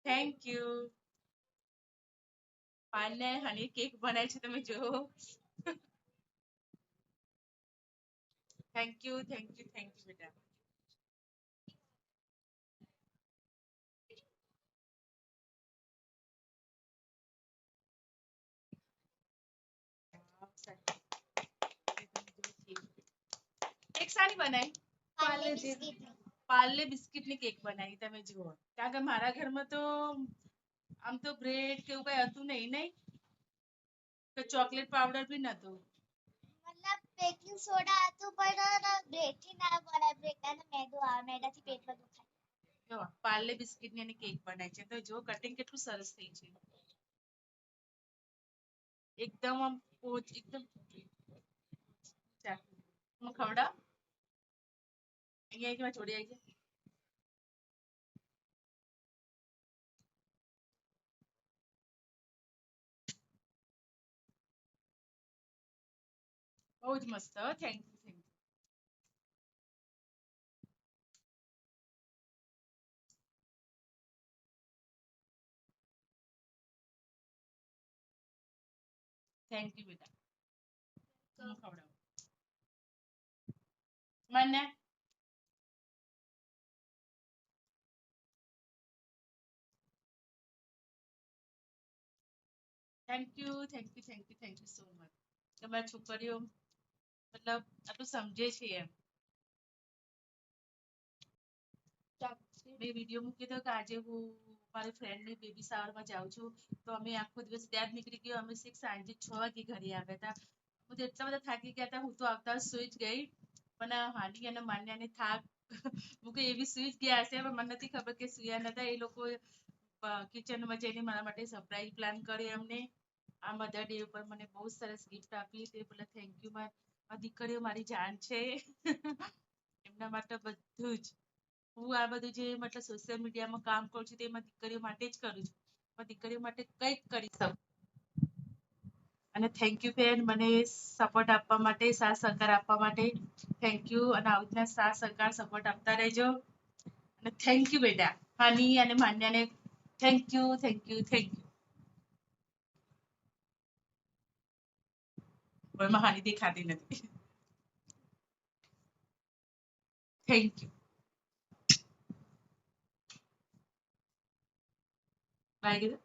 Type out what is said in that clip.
Thank you. પાનને honey cake બનાવી છે તમે જો. થેન્ક યુ બેટા. કેક સાની બનાવી? પાર્લે બિસ્કિટ ની કેક બનાવી તમે જુઓ. કારણ કે મારા ઘરમાં તો આમ તો બ્રેડ કે એવું કઈ હતું નહીં કે ચોકલેટ પાવડર બી નતું. મતલબ બેકિંગ સોડા હતું પણ બ્રેડ થી ના બનાય, બ્રેડ ના મેદો આવે, મેદાથી પેટમાં દુખાય. જો પાર્લે બિસ્કિટ ની કેક બનાવી છે તો જો કટિંગ કેટલું સરસ થઈ છે. એકદમ આમ એકદમ હું ખવડાવ અહીંયા છોડી આવી જાય. બહુ જ મસ્ત. Thank you. થેન્ક યુ બેટા. હું ખવડાવું મને. Thank you so much. તમારી છોકરીઓ મતલબ આટલું સમજે છે એમ. મેં વિડીયો મૂક્યો હતો કે આજે હું મારી ફ્રેન્ડની બેબી શાવરમાં જાઉં છું તો અમે આખો દિવસ ત્યાં જ નીકળી ગયો. અમે સાંજે 6 વાગે ઘરે આવ્યા હતા. હું તો એટલા બધા થાકી ગયા હતા. હું તો આવતા સુઈ જ ગઈ. પણ હાની અને માન્યાને થાક મૂકે એવી સુઈ જ ગયા હશે પણ મને નથી ખબર કે સુયા નતા. એ લોકો કિચનમાં જઈને મારા માટે સરપ્રાઈઝ પ્લાન કર્યો એમને. આ મધર ડે ઉપર મને બહુ સરસ ગિફ્ટ આપી. તે બોલે થેન્ક યુ. મારી દીકરીઓ મારી જાન છે. એમના માટે બધું જ. હું આ બધું જે મતલબ સોશિયલ મીડિયામાં કામ કરું છું તે દીકરીઓ માટે જ કરું છું. દીકરીઓ માટે કંઈક કરી શકું. અને થેન્ક યુ બેન મને સપોર્ટ આપવા માટે, સાથ સહકાર આપવા માટે. Thank you. અને આવી રીતના સાથ સહકાર સપોર્ટ આપતા રહેજો. અને થેન્ક યુ બેટા. હની અને માન્યાને થેન્ક યુ. કોઈમાં હાની દેખાતી નથી. Thank you. બાય.